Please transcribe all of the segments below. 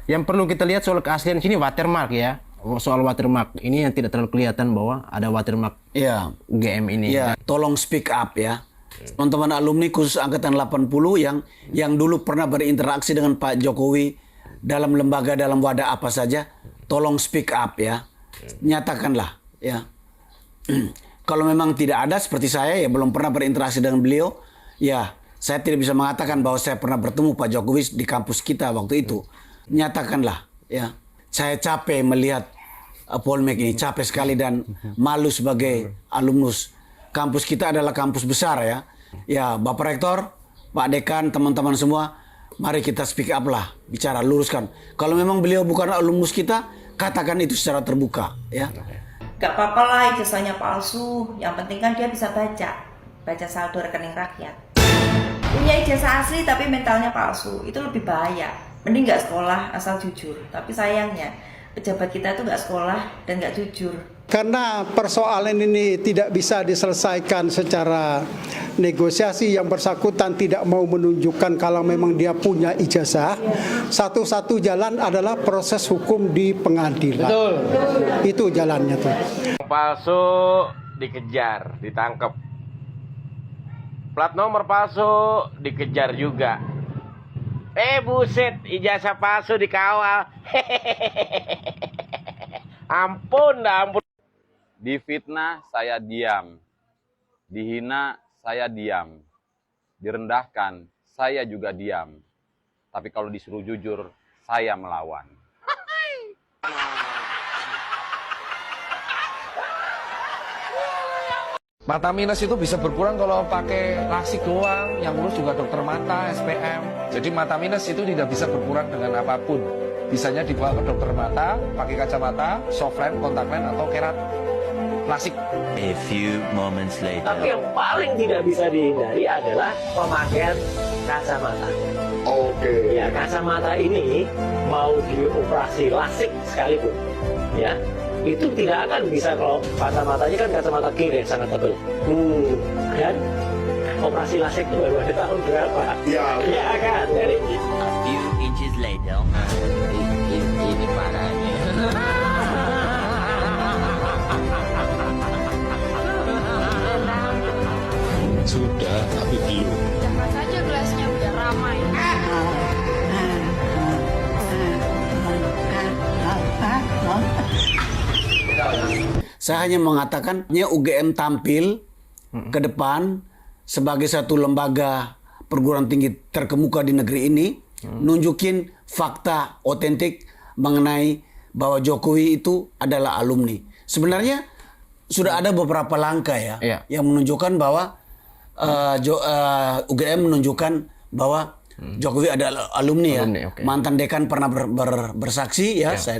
Yang perlu kita lihat soal keaslian sini watermark ya. Soal watermark ini yang tidak terlalu kelihatan bahwa ada watermark Ya, UGM ini. ya, tolong speak up ya. Teman-teman alumni khusus angkatan 80 yang dulu pernah berinteraksi dengan Pak Jokowi dalam lembaga, dalam wadah apa saja, tolong speak up ya. Nyatakanlah ya. Kalau memang tidak ada seperti saya ya belum pernah berinteraksi dengan beliau, ya saya tidak bisa mengatakan bahwa saya pernah bertemu Pak Jokowi di kampus kita waktu itu. Nyatakanlah ya. Saya capek melihat polemik ini, capek sekali dan malu sebagai alumnus. Kampus kita adalah kampus besar ya. Ya, Bapak Rektor, Pak Dekan, teman-teman semua, mari kita speak up lah, bicara, luruskan. Kalau memang beliau bukan alumnus kita, katakan itu secara terbuka ya. Gak apa-apa lah ijazahnya palsu, yang penting kan dia bisa baca saldo rekening rakyat. Punya ijazah asli tapi mentalnya palsu, itu lebih bahaya. Mending gak sekolah asal jujur, tapi sayangnya pejabat kita itu gak sekolah dan gak jujur. Karena persoalan ini tidak bisa diselesaikan secara negosiasi, yang bersangkutan tidak mau menunjukkan kalau memang dia punya ijazah, satu-satu jalan adalah proses hukum di pengadilan. Betul. Itu jalannya tuh. Palsu dikejar, ditangkap. Plat nomor palsu dikejar juga. Buset, ijazah palsu dikawal. Ampun, ampun. Difitnah saya diam, dihina saya diam, direndahkan saya juga diam. Tapi kalau disuruh jujur, saya melawan. Mata minus itu bisa berkurang kalau pakai lasik doang, yang ngurus juga dokter mata, SPM. Jadi mata minus itu tidak bisa berkurang dengan apapun. Bisanya dibawa ke dokter mata, pakai kacamata, soft lens, kontak lens, atau kerat lasik. A few moments later. Tapi yang paling tidak bisa dihindari adalah pemakaian kacamata. Oke. Ya, kacamata ini mau dioperasi lasik sekalipun, ya, itu tidak akan bisa kalau kacamatanya kan kacamata kiri yang sangat tebal. Dan operasi lasik itu baru ada tahun berapa? Ya kan. Jadi A few inches later. Ini parahnya. Sudah, tapi belum. Jangan saja gelasnya udah ramai. Saya hanya mengatakan UGM tampil ke depan sebagai satu lembaga perguruan tinggi terkemuka di negeri ini, nunjukin fakta otentik mengenai bahwa Jokowi itu adalah alumni. Sebenarnya sudah ada beberapa langkah ya, yang menunjukkan bahwa UGM menunjukkan bahwa Jokowi adalah alumni ya. Mantan dekan pernah bersaksi ya, saya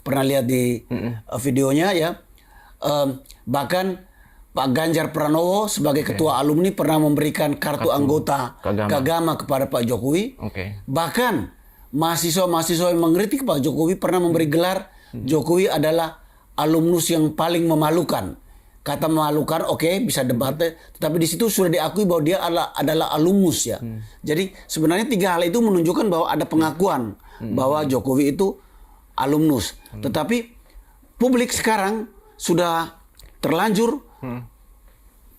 pernah lihat di videonya ya. Bahkan Pak Ganjar Pranowo sebagai ketua alumni pernah memberikan kartu anggota Kagama kepada Pak Jokowi. Bahkan mahasiswa-mahasiswa yang mengkritik Pak Jokowi pernah memberi gelar Jokowi adalah alumnus yang paling memalukan. Kata memalukan, bisa debat, tetapi di situ sudah diakui bahwa dia adalah alumnus ya. Jadi sebenarnya tiga hal itu menunjukkan bahwa ada pengakuan bahwa Jokowi itu alumnus. Tetapi publik sekarang sudah terlanjur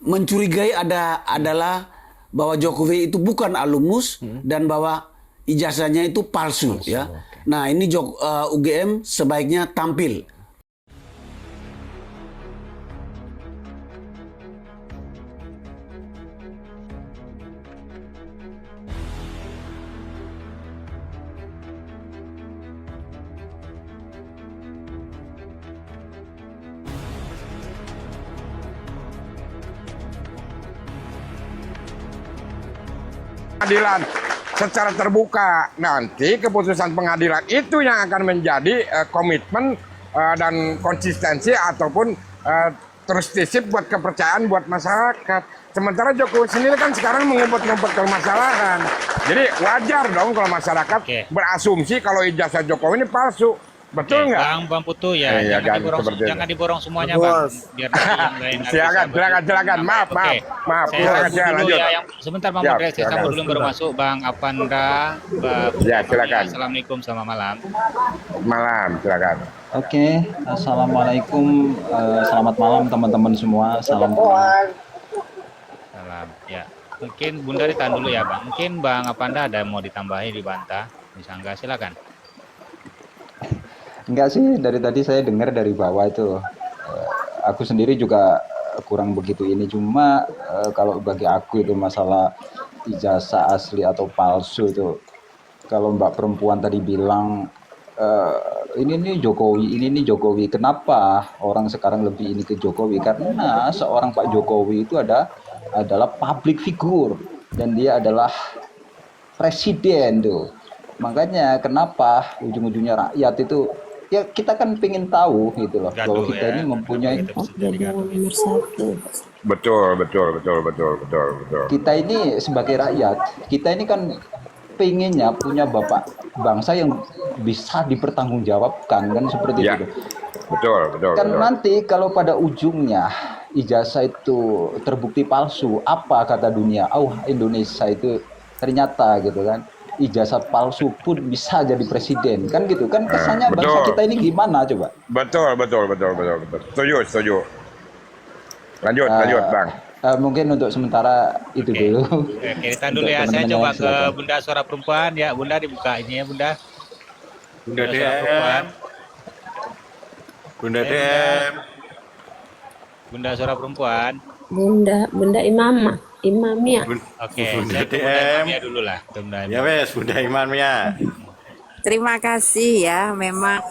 mencurigai adalah bahwa Jokowi itu bukan alumnus dan bahwa ijazahnya itu palsu ya. Nah, ini UGM sebaiknya tampil. Pengadilan secara terbuka, nanti keputusan pengadilan itu yang akan menjadi komitmen dan konsistensi ataupun terus buat kepercayaan buat masyarakat. Sementara Jokowi sendiri kan sekarang mengumpet-ngumpet permasalahan. Jadi wajar dong kalau masyarakat berasumsi kalau ijazah Jokowi ini palsu. Betul nggak? Bang Putu ya, Iya kan, jangan diborong semuanya Bang. Biar nanti yang lain silakan. Maaf. Saya sambung dulu Lanjut. ya. Sebentar Bang Moderator, saya sambung dulu baru masuk Bang Apanda. Ya, silakan. Assalamualaikum, selamat malam. Malam, silakan. Oke, assalamualaikum, selamat malam teman-teman semua. Salam kenal. Salam. Ya, mungkin Bunda ditahan dulu ya Bang. Mungkin Bang Apanda ada mau ditambahi, dibantah, bisa nggak? Silakan. Enggak sih, dari tadi saya dengar dari bawah itu. Aku sendiri juga kurang begitu ini. Cuma kalau bagi aku itu masalah ijazah asli atau palsu itu. Kalau Mbak perempuan tadi bilang ini nih Jokowi. Kenapa orang sekarang lebih ini ke Jokowi? Karena seorang Pak Jokowi itu adalah public figure dan dia adalah presiden tuh. Makanya kenapa ujung-ujungnya rakyat itu ya kita kan pengen tahu gitu loh bahwa kita ini mempunyai Betul. kita ini sebagai rakyat, kita ini kan pengennya punya bapak bangsa yang bisa dipertanggungjawabkan kan seperti itu. Betul. Kan nanti kalau pada ujungnya ijazah itu terbukti palsu, apa kata dunia? Indonesia itu ternyata gitu kan. Ijazah palsu pun bisa jadi presiden kan gitu kan, kesannya bangsa kita ini gimana coba? Betul. Setuju. Lanjut Bang. Mungkin untuk sementara itu dulu. Oke, kita dulu ya. Saya coba ke Bunda Suara Perempuan ya. Bunda dibuka ini ya Bunda. Bunda DM. Bunda Suara Perempuan. Bunda Imamia. Oke, Bunda Imamia dulu lah. Ya wes, Bunda Imamia. Terima kasih ya, memang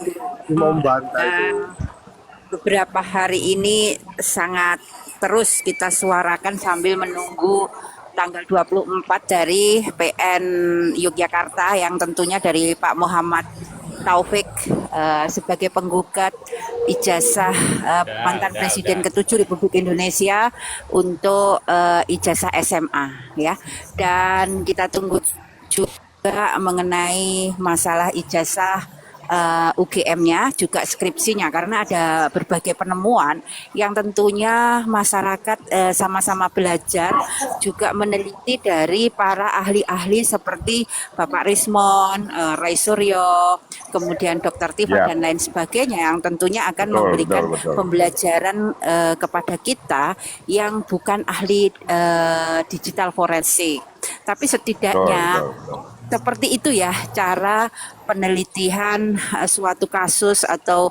beberapa hari ini sangat terus kita suarakan sambil menunggu tanggal 24 dari PN Yogyakarta yang tentunya dari Pak Muhammad Taufik sebagai penggugat ijazah mantan Presiden ke-7 Republik Indonesia untuk ijazah SMA ya. Dan kita tunggu juga mengenai masalah ijazah UGM-nya juga skripsinya, karena ada berbagai penemuan yang tentunya masyarakat sama-sama belajar juga meneliti dari para ahli-ahli seperti Bapak Rismon, Ray Suryo, kemudian Dr. Tifa dan lain sebagainya yang tentunya akan memberikan pembelajaran kepada kita yang bukan ahli digital forensik. Tapi setidaknya seperti itu ya cara penelitian suatu kasus atau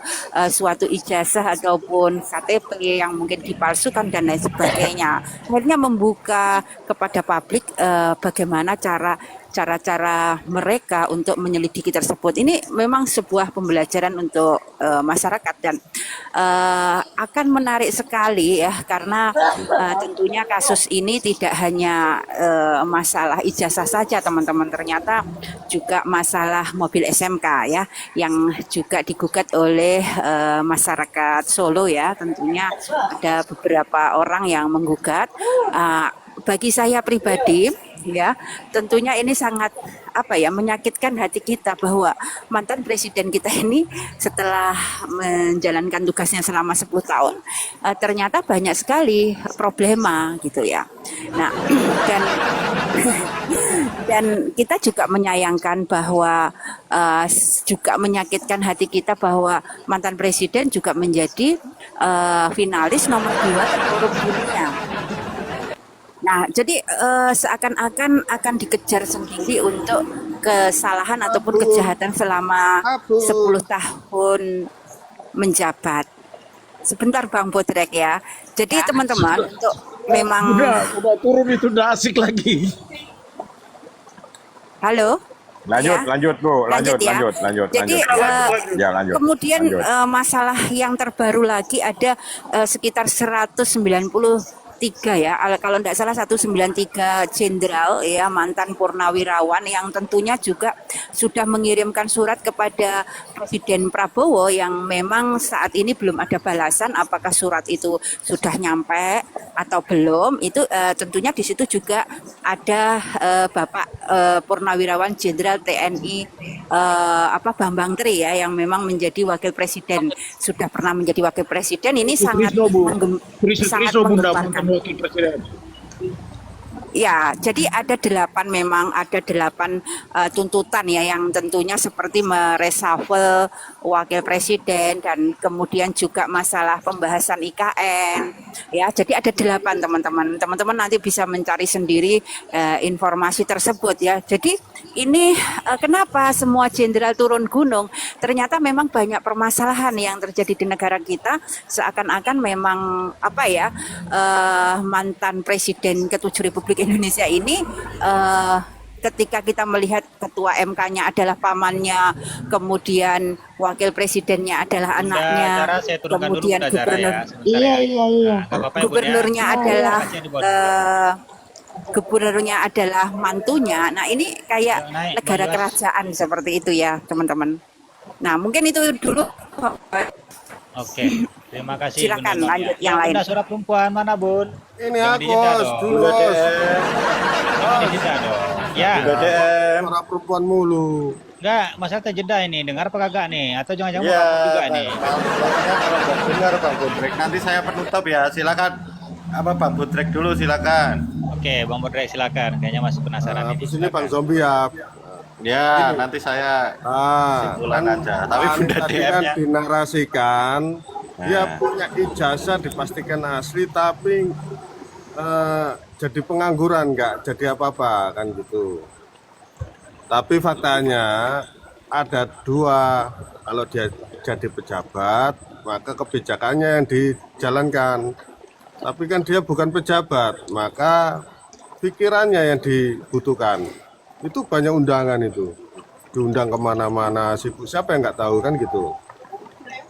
suatu ijazah ataupun KTP yang mungkin dipalsukan dan lain sebagainya. Akhirnya membuka kepada publik bagaimana cara-cara mereka untuk menyelidiki tersebut. Ini memang sebuah pembelajaran untuk masyarakat dan akan menarik sekali ya, karena tentunya kasus ini tidak hanya masalah ijazah saja teman-teman, ternyata juga masalah mobil SMK ya yang juga digugat oleh masyarakat Solo ya. Tentunya ada beberapa orang yang menggugat. Bagi saya pribadi ya, tentunya ini sangat menyakitkan hati kita bahwa mantan presiden kita ini setelah menjalankan tugasnya selama 10 tahun ternyata banyak sekali problema gitu ya. Nah, dan kita juga menyayangkan bahwa juga menyakitkan hati kita bahwa mantan presiden juga menjadi finalis nomor 2 korup dunia. Nah, jadi seakan-akan akan dikejar sendiri untuk kesalahan ataupun kejahatan selama 10 tahun menjabat. Sebentar Bang Bodrek ya. Jadi teman-teman untuk memang udah turun itu udah asik lagi. Halo. Lanjut Bu, lanjut. Jadi lanjut. Kemudian masalah yang terbaru lagi ada sekitar 193 ya, kalau tidak salah 193 jenderal ya, mantan purnawirawan yang tentunya juga sudah mengirimkan surat kepada Presiden Prabowo yang memang saat ini belum ada balasan apakah surat itu sudah nyampe atau belum. Itu tentunya di situ juga ada Bapak Purnawirawan Jenderal TNI Bambang Tri ya, yang memang menjadi wakil presiden, sudah pernah menjadi wakil presiden. Ini sangat menggemparkan. Ya, jadi ada 8 tuntutan ya, yang tentunya seperti mereshuffle wakil presiden dan kemudian juga masalah pembahasan IKN. Ya, jadi ada 8 teman-teman. Teman-teman nanti bisa mencari sendiri informasi tersebut ya. Jadi ini kenapa semua jenderal turun gunung? Ternyata memang banyak permasalahan yang terjadi di negara kita, seakan-akan memang mantan presiden ke-7 Republik Indonesia ini ketika kita melihat ketua MK-nya adalah pamannya, kemudian wakil presidennya adalah anaknya, kemudian gubernurnya adalah mantunya. Nah, ini kayak negara kerajaan seperti itu ya, teman-teman. Nah, mungkin itu dulu. Oke, terima kasih. Silakan lanjut yang lain. Surat perempuan mana, Bun? Ini aku, dulu. Dijeda dong. Ya. Surat perempuan mulu. Enggak, masa terjeda ini. Dengar apa kagak nih? Atau jangan-jangan mau juga nih? Dengar Bang Bodrek. Nanti saya penutup ya. Silakan. Bang Bodrek dulu silakan. Oke, Bang Bodrek silakan. Kayaknya masih penasaran ini. Habis ini Bang Zombie ya. Ya, nanti saya simpulan aja. Tapi Bunda DM-nya kan dinarasikan, dia punya ijazah dipastikan asli, tapi jadi pengangguran, nggak jadi apa-apa kan gitu. Tapi faktanya ada 2, kalau dia jadi pejabat, maka kebijakannya yang dijalankan. Tapi kan dia bukan pejabat, maka pikirannya yang dibutuhkan. Itu banyak undangan itu, diundang kemana-mana, siapa yang nggak tahu kan gitu.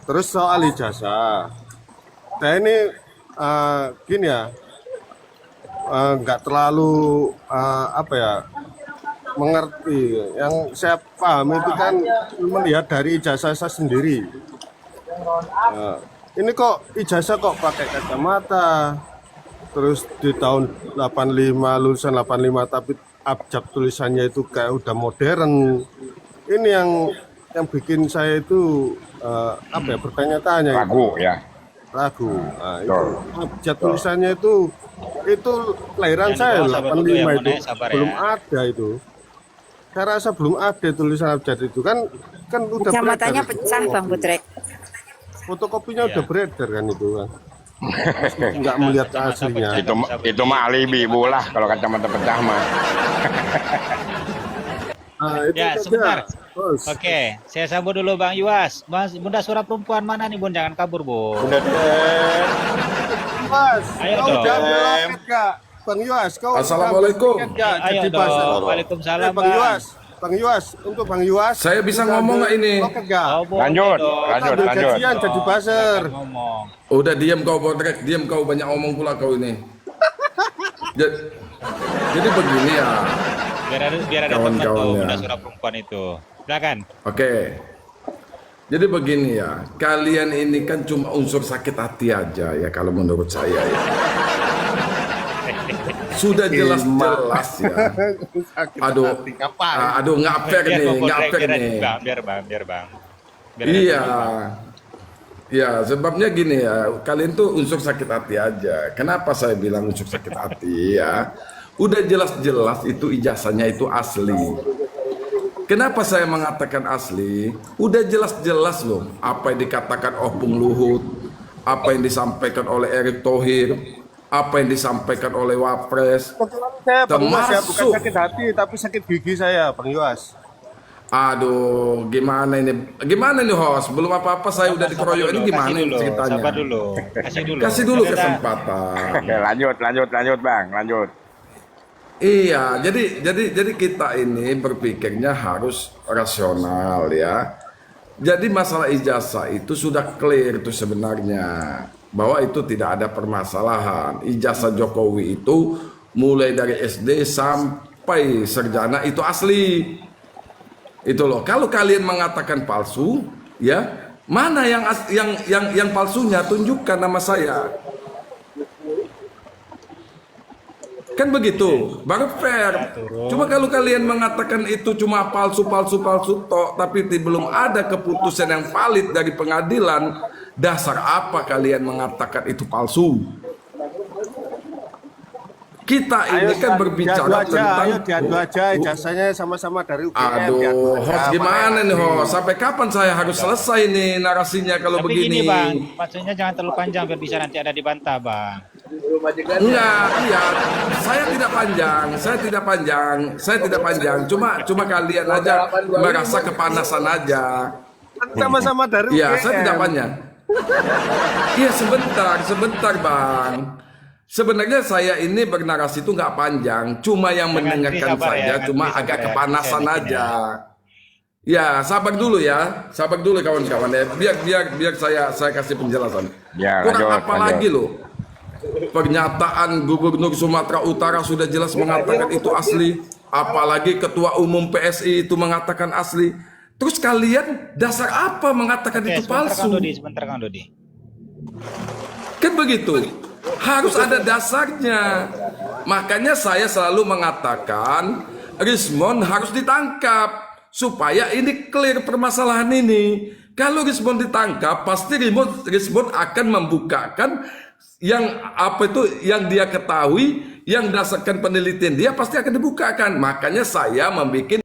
Terus soal ijazah, saya ini gini ya, nggak terlalu mengerti. Yang saya paham itu kan melihat dari ijazah saya sendiri. Ini kok ijazah kok pakai kacamata, terus di tahun 85, lulusan 85, tapi abjad tulisannya itu kayak udah modern. Ini yang bikin saya itu bertanya-tanya. Ragu ya. Ragu. Nah, itu abjad tulisannya itu kelahiran saya 85 itu belum ada itu. Saya rasa belum ada tulisan abjad itu kan udah kacamatanya pecah Bang Bodrek. Fotokopinya udah beredar kan itu kan. Nggak melihat aslinya. Itu mah alibi bola kalau kacamata pecah mah. Ya, sebentar. Oke, saya sambut dulu Bang Yuas. Bunda surat perempuan mana nih, Bun? Jangan kabur, Bun. Mas, ayo kau dong. udah meloket gak? Bang Yuas, kau Assalamualaikum. Ayo dong. Waalaikumsalam, Bang Yuas, untuk Bang Yuas. Saya bisa ngomong nggak ini? Lanjut. Gajian jadi buzzer. Udah diam kau Bodrek, diam kau, banyak ngomong pula kau ini. Jadi begini ya. Biar ada teman tuh Bunda surat perempuan itu. Silakan. Oke. Jadi begini ya, kalian ini kan cuma unsur sakit hati aja ya kalau menurut saya ya. Sudah jelas-jelas ya. Aduh ngapek nih. Biar bang. Iya. Ya, sebabnya gini ya, kalian tuh unsur sakit hati aja. Kenapa saya bilang unsur sakit hati ya? Udah jelas-jelas itu ijazahnya itu asli. Kenapa saya mengatakan asli? Udah jelas-jelas loh apa yang dikatakan Opung Luhut, apa yang disampaikan oleh Erick Thohir, apa yang disampaikan oleh Wapres. Termasuk bukan sakit hati tapi sakit gigi saya, Bang Yuas. Aduh, gimana nih host? Belum apa-apa saya udah dikeroyok ini gimana ini ceritanya? Sabar dulu. Kasih dulu kesempatan. Oke, lanjut Bang, lanjut. Iya, jadi kita ini berpikirnya harus rasional ya. Jadi masalah ijazah itu sudah clear itu sebenarnya, bahwa itu tidak ada permasalahan. Ijazah Jokowi itu mulai dari SD sampai sarjana itu asli. Itu loh. Kalau kalian mengatakan palsu, ya mana yang palsunya? Tunjukkan nama saya. Kan begitu, baru fair. Cuma kalau kalian mengatakan itu cuma palsu tok, tapi belum ada keputusan yang valid dari pengadilan, dasar apa kalian mengatakan itu palsu? Kita ini kan berbicara tentang diadu aja ijazahnya sama-sama dari UGM. Aduh, host gimana nih host? Sampai kapan saya harus selesai nih narasinya kalau Tapi begini? gini Bang, maksudnya jangan terlalu panjang biar bisa nanti ada dibantah Bang. Enggak, iya. Saya tidak panjang. Cuma kalian aja merasa kepanasan aja. Sama-sama dari UGM. Iya, saya tidak panjang. Iya, sebentar Bang. Sebenarnya saya ini bernarasi itu nggak panjang, cuma yang mendengarkan saja, cuma agak kepanasan aja. Ya, sabar dulu kawan-kawan ya. Biar saya kasih penjelasan. Ya, Kurang apa lagi loh? Pernyataan Gubernur Sumatera Utara sudah jelas mengatakan itu asli, apalagi Ketua Umum PSI itu mengatakan asli. Terus kalian dasar apa mengatakan itu palsu? Sebentar Kang Dodi. Kan begitu. Harus ada dasarnya. Makanya saya selalu mengatakan Rismond harus ditangkap supaya ini clear permasalahan ini. Kalau Rismond ditangkap, pasti Rismond akan membukakan yang dia ketahui, yang berdasarkan penelitian dia pasti akan dibukakan. Makanya saya membuat